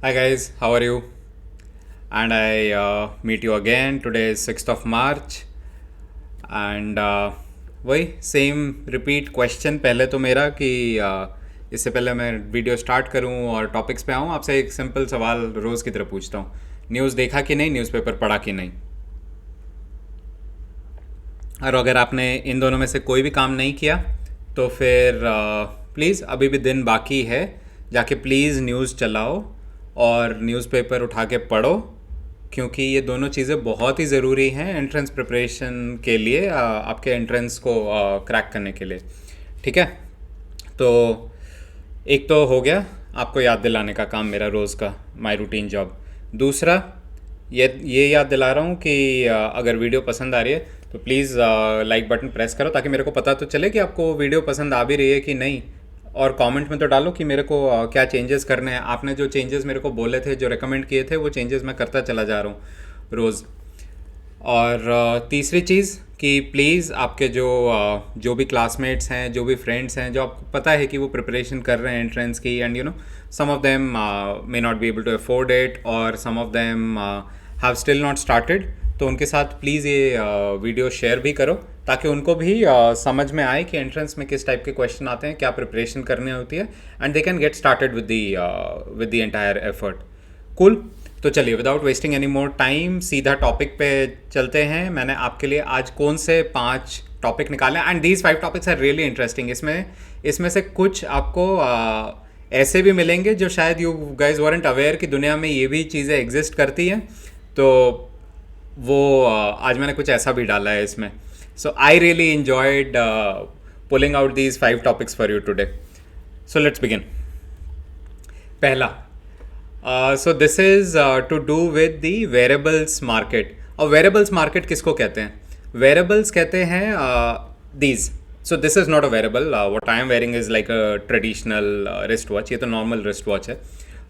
Hi guys, how are you? And I meet you again. Today is 6th of March and वही same repeat question पहले तो मेरा कि इससे पहले मैं वीडियो स्टार्ट करूं और टॉपिक्स पे आऊं आपसे एक सिंपल सवाल रोज़ की तरह पूछता हूं। न्यूज़ देखा कि नहीं, न्यूज़पेपर पढ़ा कि नहीं? और अगर आपने इन दोनों में से कोई भी काम नहीं किया तो फिर प्लीज़, अभी भी दिन बाकी है, जाके प्लीज़ न्यूज़ चलाओ और न्यूज़पेपर उठा के पढ़ो, क्योंकि ये दोनों चीज़ें बहुत ही ज़रूरी हैं एंट्रेंस प्रिपरेशन के लिए, आपके एंट्रेंस को क्रैक करने के लिए। ठीक है, तो एक तो हो गया आपको याद दिलाने का काम, मेरा रोज़ का माय रूटीन जॉब। दूसरा, ये याद दिला रहा हूँ कि अगर वीडियो पसंद आ रही है तो प्लीज़ लाइक बटन प्रेस करो, ताकि मेरे को पता तो चले कि आपको वीडियो पसंद आ भी रही है कि नहीं। और कमेंट में तो डालो कि मेरे को क्या चेंजेस करने हैं। आपने जो चेंजेस मेरे को बोले थे, जो रेकमेंड किए थे, वो चेंजेस मैं करता चला जा रहा हूँ रोज़। और तीसरी चीज़ कि प्लीज़ आपके जो भी क्लासमेट्स हैं, जो भी फ्रेंड्स हैं, जो आपको पता है कि वो प्रिपरेशन कर रहे हैं एंट्रेंस की, and some of them may not be able to afford it और some of them have still not started, तो उनके साथ प्लीज़ ये वीडियो शेयर भी करो, ताकि उनको भी समझ में आए कि एंट्रेंस में किस टाइप के क्वेश्चन आते हैं, क्या प्रिपरेशन करनी होती है, and they can get started with the entire effort. Cool. तो चलिए, without wasting any more time, सीधा टॉपिक पे चलते हैं। मैंने आपके लिए आज कौन से 5 टॉपिक निकाले, and these 5 topics are really interesting. इसमें से कुछ आपको ऐसे भी मिलेंगे जो शायद यू गाइज वॉरेंट अवेयर कि दुनिया में ये भी चीज़ें एग्जिस्ट करती हैं। तो वो आज मैंने कुछ ऐसा भी डाला है इसमें। So I really enjoyed pulling out these 5 topics for you today. So let's begin. पहला, so this is to do with the wearables market. और वेरेबल्स मार्केट किसको कहते हैं? वेरेबल्स कहते हैं these. So this is not a wearable, what I am wearing is like a traditional wrist watch. ये तो normal wrist watch है।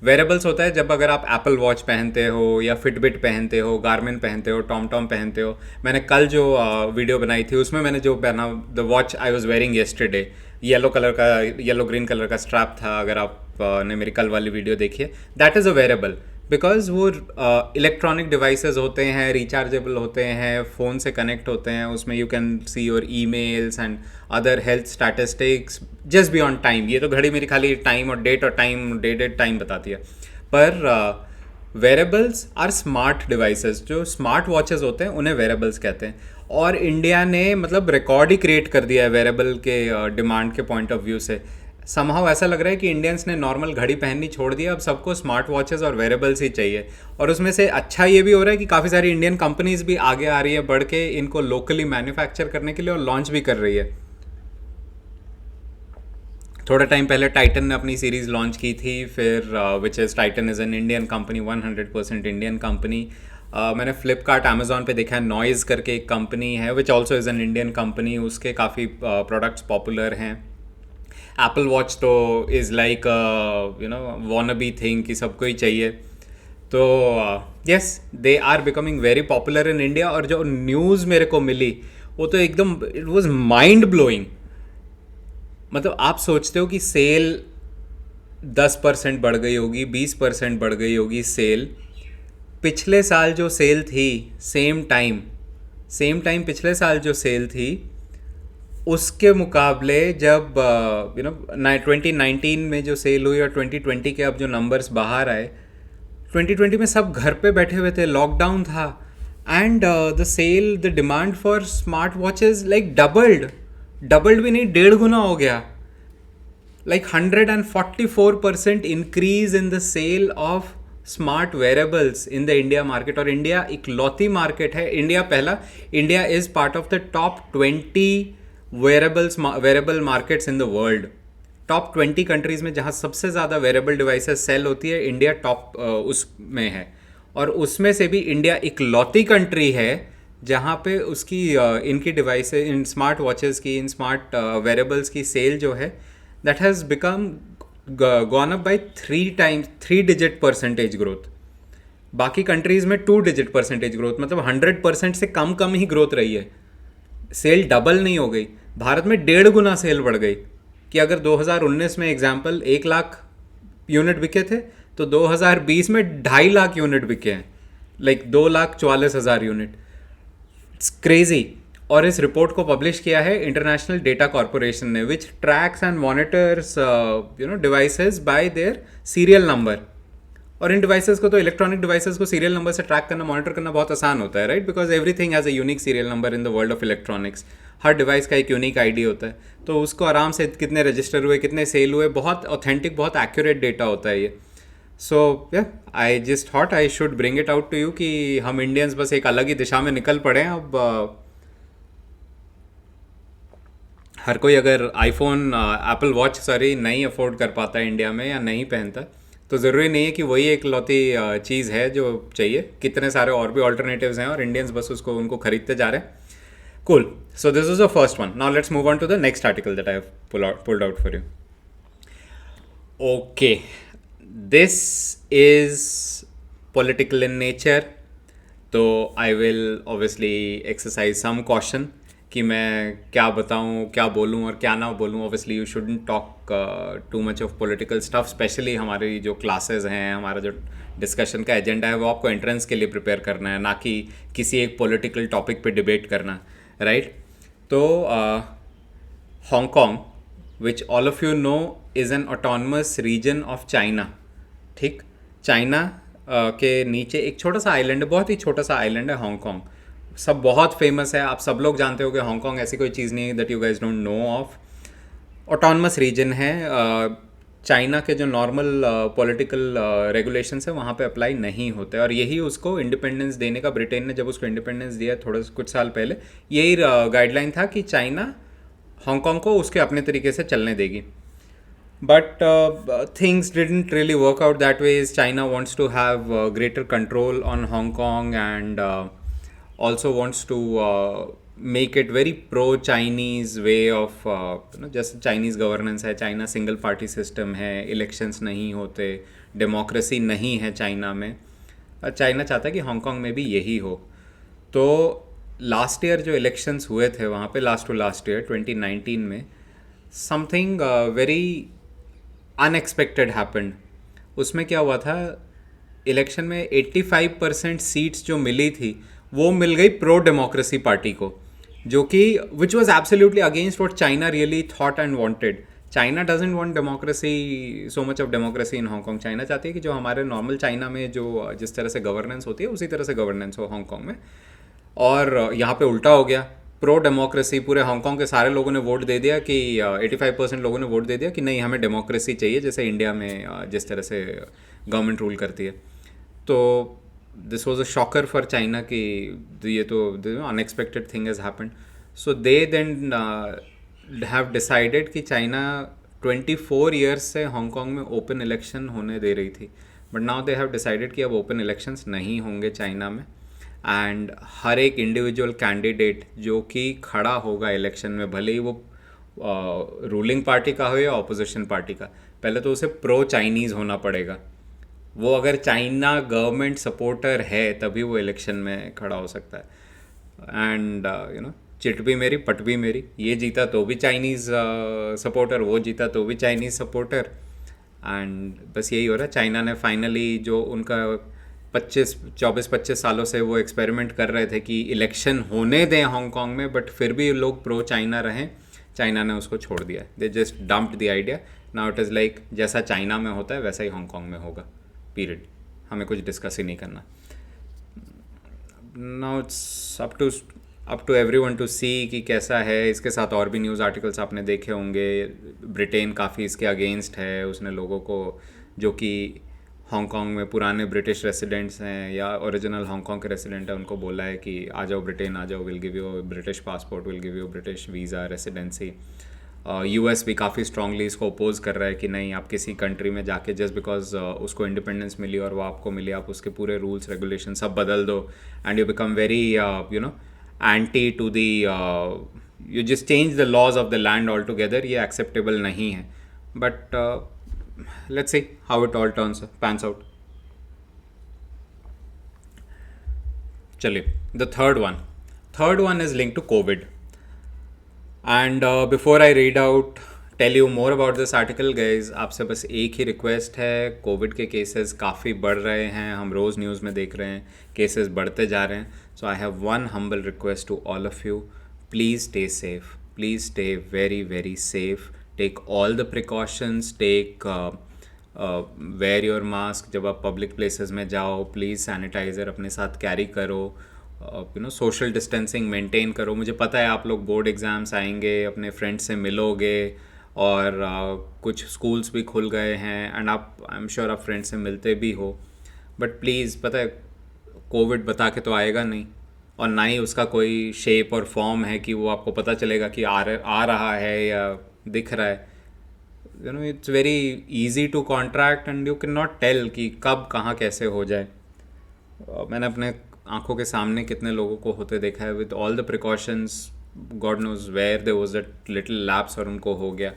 Wearables होता है जब अगर आप एप्पल वॉच पहनते हो, या फिटबिट पहनते हो, गार्मिन पहनते हो, टॉम टॉम पहनते हो। मैंने कल जो वीडियो बनाई थी उसमें मैंने जो पहना, the watch I was wearing yesterday, yellow green colour का स्ट्रैप था। अगर आप ने मेरी कल वाली वीडियो देखी है, that is a wearable, because वो इलेक्ट्रॉनिक डिवाइसेस होते हैं, रिचार्जेबल होते हैं, फ़ोन से कनेक्ट होते हैं। उसमें you can see your emails and other health statistics just beyond time. ये तो घड़ी मेरी खाली टाइम और डेटेड टाइम बताती है, पर वेरेबल्स आर स्मार्ट डिवाइसेस। जो स्मार्ट वॉचेस होते हैं उन्हें वेरेबल्स कहते हैं। और इंडिया ने मतलब रिकॉर्ड ही क्रिएट कर दिया है वेरेबल के डिमांड के पॉइंट ऑफ व्यू से। समहाउ ऐसा लग रहा है कि इंडियंस ने नॉर्मल घड़ी पहननी छोड़ दी, अब सबको स्मार्ट वॉचेस और वेरेबल्स ही चाहिए। और उसमें से अच्छा ये भी हो रहा है कि काफ़ी सारी इंडियन कंपनीज भी आगे आ रही है बढ़ के इनको लोकली मैन्युफैक्चर करने के लिए, और लॉन्च भी कर रही है। थोड़ा टाइम पहले टाइटन ने अपनी सीरीज़ लॉन्च की थी, फिर which is Titan is an Indian company, 100% Indian company. मैंने फ्लिपकार्ट अमेजोन पे देखा है, नॉइज़ करके एक कंपनी है which also is an Indian company, उसके काफ़ी प्रोडक्ट्स पॉपुलर हैं। एप्पल वॉच तो इज़ लाइक वॉनबी थिंग कि सबको ही चाहिए। तो yes, they are becoming very popular in India. और जो न्यूज़ मेरे को मिली वो तो एकदम, इट वॉज माइंड ब्लोइंग। मतलब आप सोचते हो कि सेल 10% बढ़ गई होगी, 20% बढ़ गई होगी सेल। पिछले साल जो सेल थी, सेम टाइम पिछले साल जो सेल थी, उसके मुकाबले जब 2019 में जो सेल हुई और 2020 के अब जो नंबर्स बाहर आए, 2020 में सब घर पे बैठे हुए थे, लॉकडाउन था, and the demand for smart watches like doubled भी नहीं, 1.5 गुना हो गया। Like 144% increase in the sale of smart wearables in the India market. और इंडिया इकलौती मार्केट है, India is part of the top 20 wearable markets in the world. Top 20 countries में जहाँ सबसे ज़्यादा वेरेबल डिवाइसेस सेल होती है, इंडिया टॉप उसमें है। और उसमें से भी इंडिया इकलौती कंट्री है जहाँ पे उसकी इनकी डिवाइसेस, इन स्मार्ट वॉचेस की, इन स्मार्ट वेरेबल्स की सेल जो है, that has become gone up by 3 digit percentage growth। बाकी कंट्रीज में 2 digit percentage growth, मतलब 100% से कम ही ग्रोथ रही है। सेल डबल नहीं हो गई, भारत में 1.5 गुना सेल बढ़ गई। कि अगर 2019 में एग्जाम्पल 1 लाख यूनिट बिके थे, तो 2020 में 2.5 लाख यूनिट बिके हैं, लाइक 2,44,000 यूनिट। It's crazy. और इस रिपोर्ट को पब्लिश किया है इंटरनेशनल डेटा कॉरपोरेशन ने, which tracks and monitors devices by their serial number. और इन डिवाइसेस को, तो इलेक्ट्रॉनिक डिवाइसेस को सीरियल नंबर से ट्रैक करना, मॉनिटर करना बहुत आसान होता है, right? Because everything has a unique serial number in the world of electronics. हर डिवाइस का एक यूनिक आईडी होता है, तो उसको आराम से कितने रजिस्टर हुए, कितने सेल हुए, बहुत ऑथेंटिक, बहुत एक्यूरेट डेटा होता है ये। सो या I just thought I should bring it out to you कि हम इंडियंस बस एक अलग ही दिशा में निकल पड़े हैं अब। हर कोई अगर आईफोन, एप्पल वॉच सॉरी, नहीं अफोर्ड कर पाता है इंडिया में या नहीं पहनता, तो ज़रूरी नहीं है कि वही एक लौती चीज़ है जो चाहिए। कितने सारे और भी ऑल्टरनेटिव्स हैं और इंडियंस बस उसको उनको खरीदते जा रहे हैं। Cool. So this is the first one. Now let's move on to the next article that I have pulled out for you. Okay, this is political in nature, तो I will obviously exercise some caution कि मैं क्या बताऊं, क्या बोलूं और क्या ना बोलूं। Obviously you shouldn't talk too much of political stuff, specially हमारी जो क्लासेस हैं, हमारा जो डिस्कशन का एजेंडा है वो आपको एंट्रेंस के लिए प्रिपेयर करना है, ना कि किसी एक पॉलिटिकल टॉपिक पे डिबेट करना, राइट? तो Hong Kong, which all of you know is an autonomous region of China. ठीक, चाइना के नीचे एक छोटा सा आइलैंड है, बहुत ही छोटा सा आइलैंड है हांगकांग। सब बहुत फेमस है, आप सब लोग जानते हो कि हांगकांग ऐसी कोई चीज़ नहीं है that you guys don't know of. Autonomous region है, चाइना के जो नॉर्मल पॉलिटिकल रेगुलेशंस है वहाँ पे अप्लाई नहीं होते। और यही उसको इंडिपेंडेंस देने का, ब्रिटेन ने जब उसको इंडिपेंडेंस दिया थोड़ा कुछ साल पहले, यही गाइडलाइन था कि चाइना हांगकांग को उसके अपने तरीके से चलने देगी। But things didn't really work out that way. Is China wants to have greater control on Hong Kong, and also wants to make it very pro-Chinese way of just Chinese governance है, China single party system है, elections नहीं होते, democracy नहीं है China में। China चाहता है कि हांगकांग में भी यही हो। तो लास्ट ईयर जो इलेक्शंस हुए थे वहाँ पे, लास्ट टू लास्ट ईयर 2019 में, समथिंग वेरी अनएक्सपेक्टेड हैपेंड। उसमें क्या हुआ था, इलेक्शन में 85% सीट्स जो मिली थी वो मिल गई प्रो डेमोक्रेसी पार्टी को, जो कि which was absolutely against what China really thought and wanted. China doesn't want democracy, so much of democracy in Hong Kong. China चाहती है कि जो हमारे नॉर्मल चाइना में जो जिस तरह से गवर्नेंस होती है उसी तरह से गवर्नेंस हो हांगकांग में। और यहाँ पे उल्टा हो गया, प्रो डेमोक्रेसी। पूरे हांगकांग के सारे लोगों ने वोट दे दिया कि 85% लोगों ने वोट दे दिया कि नहीं, हमें डेमोक्रेसी चाहिए, जैसे इंडिया में जिस तरह से गवर्नमेंट रूल करती है। तो this was a shocker for China कि ये तो unexpected thing has happened. So they then have decided कि चाइना 24 ईयर्स से हांगकांग में ओपन इलेक्शन होने दे रही थी, but now they have decided कि अब ओपन इलेक्शंस नहीं होंगे चाइना में। एंड हर एक इंडिविजुअल कैंडिडेट जो कि खड़ा होगा इलेक्शन में, भले ही वो रूलिंग पार्टी का हो या ऑपोजिशन पार्टी का, पहले तो उसे प्रो चाइनीज़ होना पड़ेगा। वो अगर चाइना गवर्नमेंट सपोर्टर है तभी वो इलेक्शन में खड़ा हो सकता है। एंड चिट भी मेरी पट भी मेरी, ये जीता तो भी चाइनीज़ सपोर्टर, वो जीता तो भी चाइनीज़ सपोर्टर। एंड बस यही हो रहा है। चाइना ने फाइनली जो उनका 24-25 सालों से वो एक्सपेरिमेंट कर रहे थे कि इलेक्शन होने दें हांगकांग में, बट फिर भी लोग प्रो चाइना रहें, चाइना ने उसको छोड़ दिया। They just dumped the idea. Now it is like जैसा चाइना में होता है वैसा ही हांगकांग में होगा, पीरियड। हमें कुछ डिस्कस ही नहीं करना। Now it's up to everyone to see कि कैसा है। इसके साथ और भी न्यूज़ आर्टिकल्स आपने देखे होंगे। ब्रिटेन काफ़ी इसके अगेंस्ट है, उसने लोगों को जो कि हांगकांग में पुराने ब्रिटिश रेसिडेंट्स हैं या ओरिजिनल हांगकांग के रेसिडेंट हैं, उनको बोला है कि आ जाओ ब्रिटेन आ जाओ, will give you British passport, will give you British visa, residency. US भी काफ़ी स्ट्रांगली इसको अपोज कर रहा है कि नहीं, आप किसी कंट्री में जाके जस्ट बिकॉज उसको इंडिपेंडेंस मिली और वो आपको मिली, आप उसके पूरे रूल्स रेगुलेशन सब बदल दो and you become very anti to the, you just change the laws of the land all together. ये एक्सेप्टेबल नहीं है। But let's see how it all pans out. चलिए, the third one is linked to COVID. And before I read out tell you more about this article guys, आपसे बस एक ही request है। Covid के केसेस काफ़ी बढ़ रहे हैं, हम रोज़ न्यूज़ में देख रहे हैं केसेस बढ़ते जा रहे हैं। So I have one humble request to all of you, please stay safe, please stay very very safe, take all the precautions, take wear your mask, जब आप पब्लिक प्लेसेस में जाओ प्लीज़ सैनिटाइज़र अपने साथ कैरी करो, social distancing maintain करो। मुझे पता है आप लोग बोर्ड एग्ज़ाम्स आएंगे, अपने फ्रेंड्स से मिलोगे, और कुछ स्कूल्स भी खुल गए हैं एंड आप, आई एम श्योर आप फ्रेंड्स से मिलते भी हो, बट प्लीज़ पता है कोविड बता के तो आएगा नहीं, और ना ही उसका कोई शेप और फॉर्म है कि वो आपको पता चलेगा कि आ रहा है या दिख रहा है। It's very easy to contract and you can not tell कि कब कहाँ कैसे हो जाए। मैंने अपने आंखों के सामने कितने लोगों को होते देखा है, with all the precautions, God knows where there was that little lapse और उनको हो गया।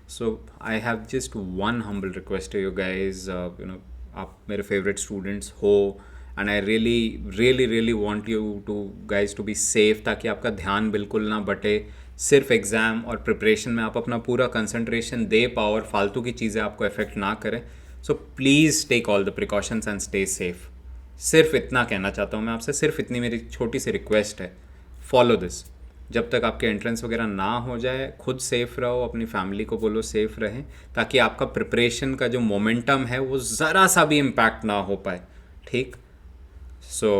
So I have just one humble request to you guys, आप मेरे फेवरेट स्टूडेंट्स हो, and I really really really want you to guys to be safe, ताकि आपका ध्यान बिल्कुल ना बटे, सिर्फ एग्ज़ाम और प्रिपरेशन में आप अपना पूरा कंसंट्रेशन दे पाओ और फालतू की चीज़ें आपको अफेक्ट ना करें। So please take all the precautions and stay safe. सिर्फ इतना कहना चाहता हूँ मैं आपसे, सिर्फ इतनी मेरी छोटी सी रिक्वेस्ट है, फॉलो दिस। जब तक आपके एंट्रेंस वगैरह ना हो जाए, खुद सेफ रहो, अपनी फैमिली को बोलो सेफ रहें, ताकि आपका प्रिपरेशन का जो मोमेंटम है वो ज़रा सा भी इम्पैक्ट ना हो पाए, ठीक। So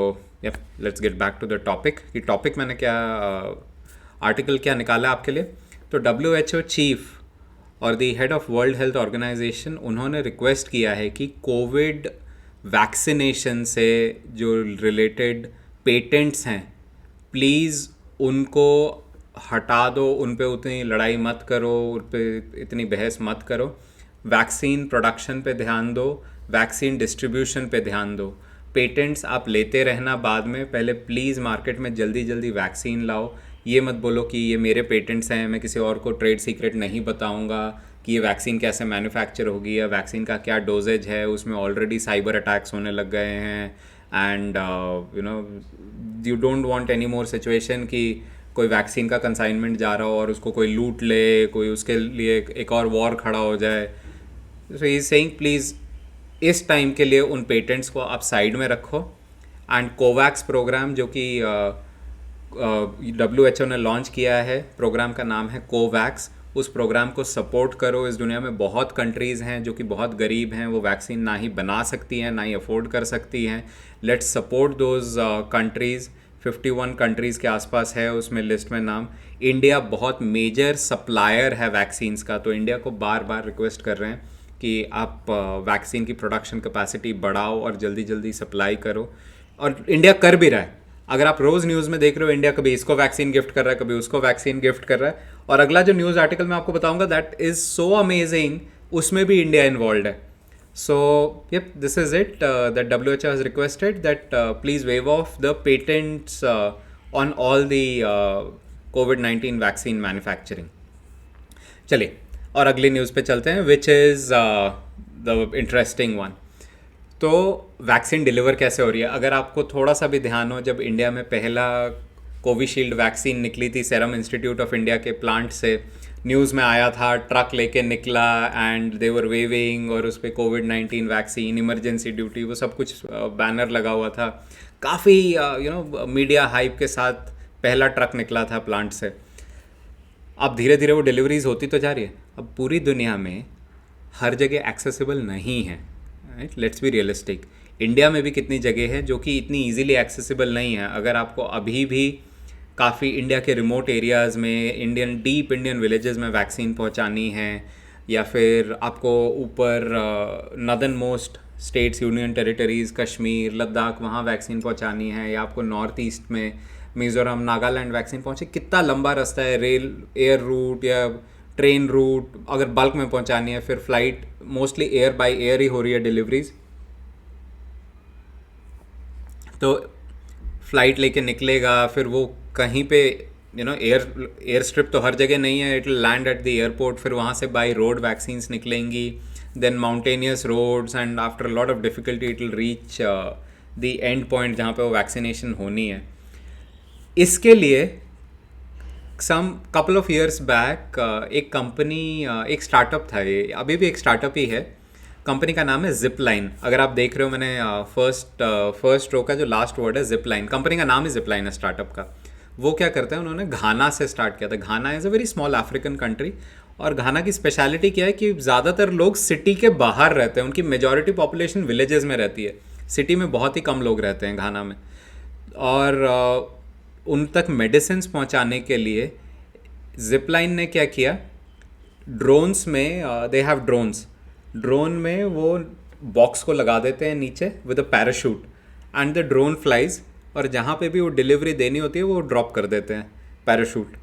yup, let's get back to the topic, कि टॉपिक मैंने क्या, आर्टिकल क्या निकाला आपके लिए। तो WHO चीफ और the head of World Health Organization, उन्होंने रिक्वेस्ट किया है कि कोविड वैक्सीनेशन से जो रिलेटेड पेटेंट्स हैं, प्लीज़ उनको हटा दो, उन पे उतनी लड़ाई मत करो, उन पे इतनी बहस मत करो। वैक्सीन प्रोडक्शन पे ध्यान दो, वैक्सीन डिस्ट्रीब्यूशन पे ध्यान दो। पेटेंट्स आप लेते रहना बाद में, पहले प्लीज़ मार्केट में जल्दी जल्दी वैक्सीन लाओ। ये मत बोलो कि ये मेरे पेटेंट्स हैं, मैं किसी और को ट्रेड सीक्रेट नहीं बताऊंगा कि ये वैक्सीन कैसे मैन्युफैक्चर होगी या वैक्सीन का क्या डोजेज है, उसमें ऑलरेडी साइबर अटैक्स होने लग गए हैं। And you don't want any more situation कि कोई वैक्सीन का कंसाइनमेंट जा रहा हो और उसको कोई लूट ले, कोई उसके लिए एक और वॉर खड़ा हो जाए। सो ही इज सेइंग प्लीज़ इस टाइम के लिए उन पेटेंट्स को आप साइड में रखो, एंड कोवैक्स प्रोग्राम जो कि WHO ने लॉन्च किया है, प्रोग्राम का नाम है कोवैक्स, उस प्रोग्राम को सपोर्ट करो। इस दुनिया में बहुत कंट्रीज़ हैं जो कि बहुत गरीब हैं, वो वैक्सीन ना ही बना सकती हैं ना ही अफोर्ड कर सकती हैं। Let's support those countries. 51 countries के आसपास है उसमें लिस्ट में नाम। इंडिया बहुत मेजर सप्लायर है वैक्सीन्स का, तो इंडिया को बार बार रिक्वेस्ट कर रहे हैं कि आप वैक्सीन की प्रोडक्शन कैपेसिटी बढ़ाओ और जल्दी जल्दी सप्लाई करो, और इंडिया कर भी रहा है। अगर आप रोज़ न्यूज़ में देख रहे हो, इंडिया कभी इसको वैक्सीन गिफ्ट कर रहा है, कभी उसको वैक्सीन गिफ्ट कर रहा है, और अगला जो न्यूज़ आर्टिकल मैं आपको बताऊंगा दैट इज़ सो अमेजिंग, उसमें भी इंडिया इन्वॉल्व है। So yup, this is it that WHO has requested that please waive off the patents on all the COVID-19 vaccine manufacturing. चलिए और अगली न्यूज़ पे चलते हैं, which is the interesting one. तो वैक्सीन डिलीवर कैसे हो रही है, अगर आपको थोड़ा सा भी ध्यान हो, जब इंडिया में पहला कोविशील्ड वैक्सीन निकली थी सेरम इंस्टीट्यूट ऑफ इंडिया के प्लांट से, न्यूज़ में आया था, ट्रक लेके निकला एंड दे वर वेविंग, और उस पर COVID-19 वैक्सीन, इमरजेंसी ड्यूटी, वो सब कुछ बैनर लगा हुआ था। काफ़ी मीडिया हाइप के साथ पहला ट्रक निकला था प्लांट से। अब धीरे धीरे वो डिलीवरीज होती तो जा रही है। अब पूरी दुनिया में हर जगह एक्सेसिबल नहीं है, right, let's be realistic. India में भी कितनी जगह है जो कि इतनी इजीली एक्सेसिबल नहीं है। अगर आपको अभी भी काफ़ी इंडिया के रिमोट एरियाज़ में, डीप इंडियन विलेजेस में वैक्सीन पहुंचानी है, या फिर आपको ऊपर northern most states, union territories, Kashmir, Ladakh, वहाँ वैक्सीन पहुंचानी है, या आपको नॉर्थ ईस्ट में मिज़ोरम, नागालैंड वैक्सीन पहुंचे, कितना लंबा रास्ता है। रेल, एयर रूट या ट्रेन रूट, अगर बल्क में पहुंचानी है, फिर flight, mostly air by air ही हो रही है डिलीवरीज। तो फ्लाइट लेके निकलेगा, फिर वो कहीं पे एयर स्ट्रिप तो हर जगह नहीं है, it will land at the airport, फिर वहाँ से बाय रोड वैक्सीन्स निकलेंगी, then mountainous roads, and after lot of difficulty it will reach the end point जहाँ पे वो वैक्सीनेशन होनी है। इसके लिए some couple of years back एक कंपनी, एक स्टार्टअप था, ये अभी भी एक स्टार्टअप ही है। कंपनी का नाम है जिप लाइन। अगर आप देख रहे हो, मैंने फर्स्ट रो का जो लास्ट वर्ड है जिप लाइन, कंपनी का नाम ही जिप लाइन है स्टार्टअप का। वो क्या करते हैं, उन्होंने घाना से स्टार्ट किया था। Ghana is a very small African country, और घाना की स्पेशलिटी क्या है कि ज़्यादातर लोग सिटी के बाहर रहते हैं, उनकी मेजॉरिटी पॉपुलेशन विलेजेस में रहती है, सिटी में बहुत ही कम लोग रहते हैं घाना में। और उन तक मेडिसिन पहुंचाने के लिए जिपलाइन ने क्या किया, ड्रोन्स में, दे हैव ड्रोन्स, ड्रोन में वो बॉक्स को लगा देते हैं नीचे with a parachute, and the drone flies, और जहाँ पे भी वो डिलीवरी देनी होती है वो ड्रॉप कर देते हैं पैराशूट।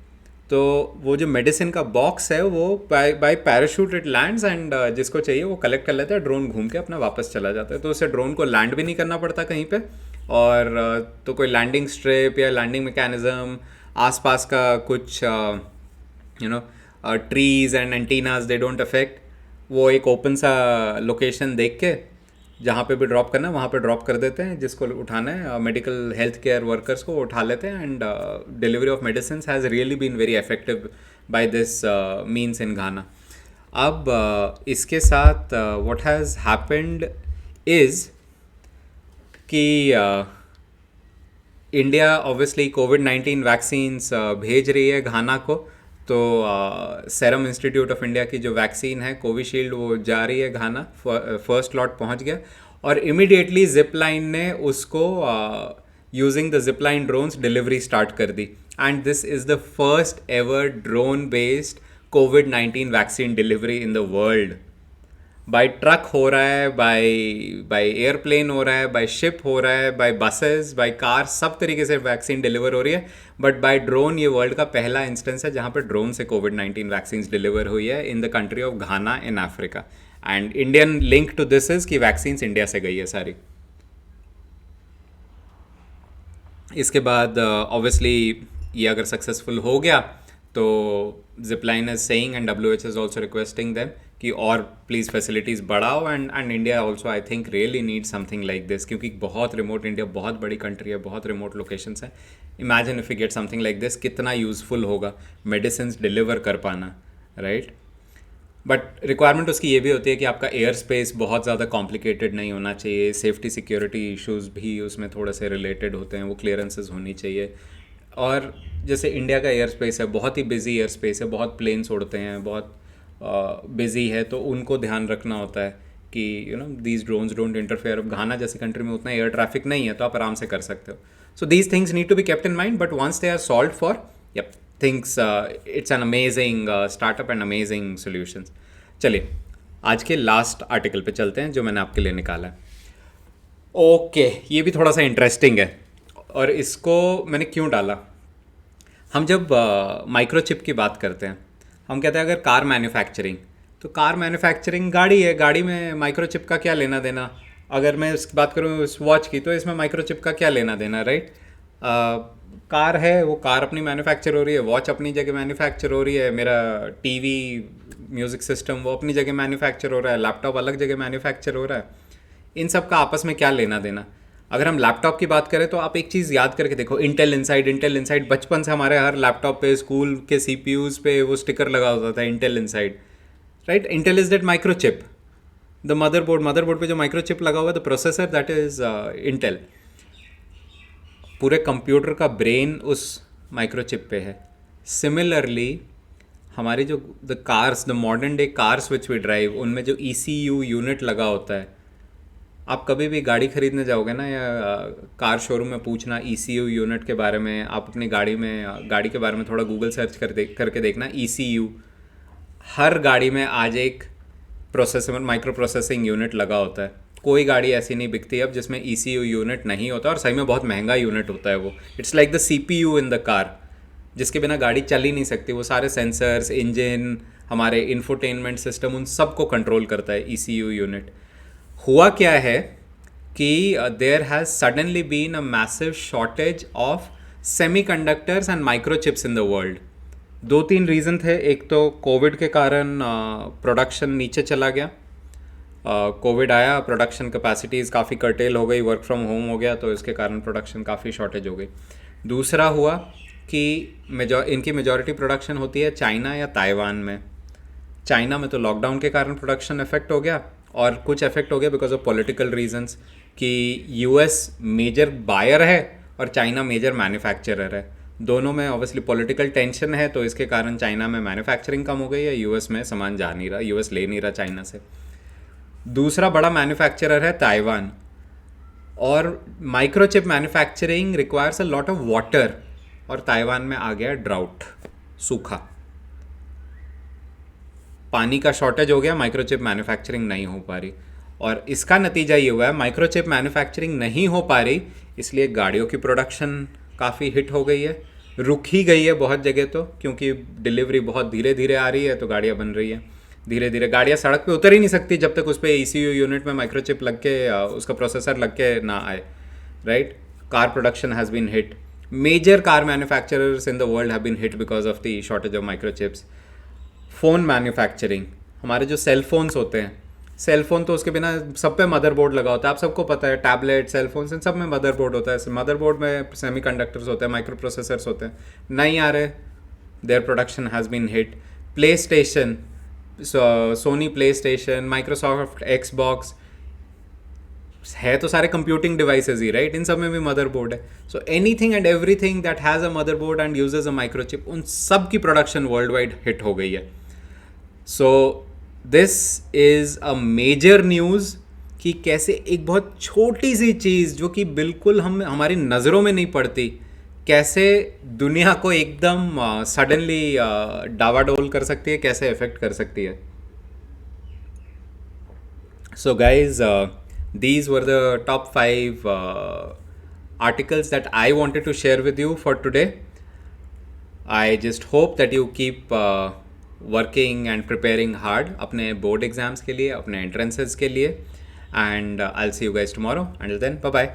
तो वो जो मेडिसिन का बॉक्स है वो by parachute it lands, and जिसको चाहिए वो कलेक्ट कर लेता है, ड्रोन घूम के अपना वापस चला जाता है। तो उसे ड्रोन को लैंड भी नहीं करना पड़ता कहीं पे, और तो कोई लैंडिंग स्ट्रिप या लैंडिंग मैकेनिज्म, आसपास का कुछ trees and antennas, they don't affect. वो एक ओपन सा लोकेशन देख के जहाँ पे भी ड्रॉप करना है वहाँ पे ड्रॉप कर देते हैं, जिसको उठाना है मेडिकल हेल्थ केयर वर्कर्स को उठा लेते हैं, and delivery of medicine has really been very effective by this means in Ghana. अब इसके साथ व्हाट हैज़ हैपेंड इज़ कि इंडिया ऑब्वियसली कोविड-19 वैक्सीन्स भेज रही है घाना को। तो सेरम इंस्टीट्यूट ऑफ इंडिया की जो वैक्सीन है कोविशील्ड, वो जा रही है घाना, फर्स्ट लॉट पहुंच गया, और इमिडिएटली जिप लाइन ने उसको using the Zipline drones delivery start कर दी। And this is the first ever drone based कोविड-19 vaccine delivery in the world. By truck हो रहा है, बाय एयरप्लेन हो रहा है, बाय शिप हो रहा है, बाय बसेस, बाय कार, सब तरीके से वैक्सीन डिलीवर हो रही है। बट बाय ड्रोन ये वर्ल्ड का पहला इंस्टेंस है जहाँ पे ड्रोन से कोविड-19 वैक्सीन डिलीवर हुई है in the country of Ghana in Africa. And Indian link to this is कि वैक्सीन इंडिया से गई है सारी। इसके बाद ऑब्वियसली ये अगर सक्सेसफुल हो गया तो Zipline is saying and WH is also requesting them कि और प्लीज़ फैसिलिटीज़ बढ़ाओ, and India also I think really need something like this, क्योंकि बहुत रिमोट, इंडिया बहुत बड़ी कंट्री है, बहुत रिमोट लोकेशंस हैं। Imagine if you get something like this, कितना यूज़फुल होगा मेडिसिन डिलीवर कर पाना, राइट। बट रिक्वायरमेंट उसकी ये भी होती है कि आपका एयर स्पेस बहुत ज़्यादा कॉम्प्लिकेटेड नहीं होना चाहिए, सेफ्टी सिक्योरिटी इश्यूज़ भी उसमें थोड़े से रिलेटेड होते हैं, वो क्लियरेंसेस होनी चाहिए। और जैसे इंडिया का एयर स्पेस है, बहुत ही बिजी एयर स्पेस है, बहुत प्लेन्स उड़ते हैं, बहुत बिजी है, तो उनको ध्यान रखना होता है कि दीज ड्रोन्स डोंट इंटरफेयर। अब घाना जैसी कंट्री में उतना एयर ट्रैफिक नहीं है, तो आप आराम से कर सकते हो। So these things need to be kept in mind, but once they are solve for yup things, it's an amazing startup and amazing solutions. चलिए आज के लास्ट आर्टिकल पे चलते हैं जो मैंने आपके लिए निकाला है। ओके, ये भी थोड़ा सा इंटरेस्टिंग है, और इसको मैंने क्यों डाला। हम जब माइक्रोचिप की बात करते हैं, हम कहते हैं अगर कार मैन्युफैक्चरिंग, तो कार मैन्युफैक्चरिंग गाड़ी है, गाड़ी में माइक्रोचिप का क्या लेना देना। अगर मैं इसकी बात करूँ इस वॉच की, तो इसमें माइक्रोचिप का क्या लेना देना, राइट। कार है, वो कार अपनी मैन्युफैक्चर हो रही है, वॉच अपनी जगह मैन्युफैक्चर हो रही है, मेरा टीवी म्यूज़िक सिस्टम वो अपनी जगह मैन्युफैक्चर हो रहा है, लैपटॉप अलग जगह मैन्युफैक्चर हो रहा है। इन सब का आपस में क्या लेना देना। अगर हम लैपटॉप की बात करें तो आप एक चीज़ याद करके देखो, इंटेल इनसाइड बचपन से हमारे हर लैपटॉप पे, स्कूल के CPUs पे वो स्टिकर लगा होता था Intel inside, right. Intel is that microchip, the motherboard पे जो माइक्रोचिप लगा हुआ है, the processor, that is Intel. पूरे कंप्यूटर का ब्रेन उस माइक्रोचिप पे है। सिमिलरली हमारी जो the modern day cars which we drive, उनमें जो ECU यूनिट लगा होता है, आप कभी भी गाड़ी खरीदने जाओगे ना, या कार शोरूम में पूछना ECU यूनिट के बारे में, आप अपनी गाड़ी के बारे में थोड़ा गूगल सर्च करके देखना ECU। हर गाड़ी में आज एक प्रोसेसर, माइक्रो प्रोसेसिंग यूनिट लगा होता है। कोई गाड़ी ऐसी नहीं बिकती अब जिसमें ECU यूनिट नहीं होता, और सही में बहुत महंगा यूनिट होता है वो। It's like the CPU in the car, जिसके बिना गाड़ी चल ही नहीं सकती। वो सारे सेंसर्स, इंजन, हमारे इंफोटेनमेंट सिस्टम, उन सबको कंट्रोल करता है ECU यूनिट। हुआ क्या है कि there has suddenly been a massive shortage of semiconductors and microchips in the world. 2-3 reason थे। एक तो कोविड के कारण प्रोडक्शन नीचे चला गया, कोविड आया, प्रोडक्शन कैपेसिटीज़ काफ़ी कर्टेल हो गई, वर्क फ्रॉम होम हो गया, तो इसके कारण प्रोडक्शन काफ़ी शॉर्टेज हो गई। दूसरा हुआ कि इनकी मेजॉरिटी प्रोडक्शन होती है चाइना या ताइवान में। चाइना में तो लॉकडाउन के कारण प्रोडक्शन इफेक्ट हो गया, और कुछ इफेक्ट हो गया बिकॉज ऑफ पॉलिटिकल रीजंस कि यूएस मेजर बायर है और चाइना मेजर मैन्युफैक्चरर है। दोनों में ऑब्वियसली पॉलिटिकल टेंशन है, तो इसके कारण चाइना में मैन्युफैक्चरिंग कम हो गई है, यूएस में सामान जा नहीं रहा, यूएस ले नहीं रहा चाइना से। दूसरा बड़ा मैन्युफैक्चरर है ताइवान, और microchip manufacturing requires a lot of water, और ताइवान में आ गया ड्राउट, सूखा, पानी का शॉर्टेज हो गया, माइक्रोचिप मैन्युफैक्चरिंग नहीं हो पा रही। और इसका नतीजा ये हुआ है, माइक्रोचिप मैन्युफैक्चरिंग नहीं हो पा रही, इसलिए गाड़ियों की प्रोडक्शन काफ़ी हिट हो गई है, रुक ही गई है बहुत जगह तो, क्योंकि डिलीवरी बहुत धीरे धीरे आ रही है, तो गाड़ियाँ बन रही हैं धीरे धीरे। गाड़ियाँ सड़क पे उतर ही नहीं सकती जब तक उस पर ECU यूनिट में माइक्रोचिप लग के उसका प्रोसेसर लग के ना आए, right. Car production has been hit, major car manufacturers in the world have been hit because of the shortage of microchips. Phone manufacturing, हमारे जो सेल फोन्स होते हैं, सेल फोन तो उसके बिना सब पे मदरबोर्ड लगा होता है, आप सबको पता है, टैबलेट, सेल फोन्स, इन सब में मदरबोर्ड होता है। मदरबोर्ड में सेमीकंडक्टर्स होते हैं, माइक्रो प्रोसेसर्स होते हैं, नहीं आ रहे, their production has been hit. PlayStation, Sony PlayStation, Microsoft Xbox, है तो सारे कंप्यूटिंग डिवाइसेज ही, राइट, इन सब में भी मदरबोर्ड है। So anything and everything that has a motherboard and uses a microchip, उन सब की प्रोडक्शन वर्ल्ड वाइड हिट हो गई है। So this is a major news कि कैसे एक बहुत छोटी सी चीज़ जो कि बिल्कुल हमारी नज़रों में नहीं पड़ती, कैसे दुनिया को एकदम सडनली डावाडोल कर सकती है, कैसे इफेक्ट कर सकती है। So, guys, these were the top 5 articles that I wanted to share with you for today. I just hope that you keep working and preparing hard अपने board exams के लिए, अपने entrances के लिए, and I'll see you guys tomorrow. Until then, bye bye.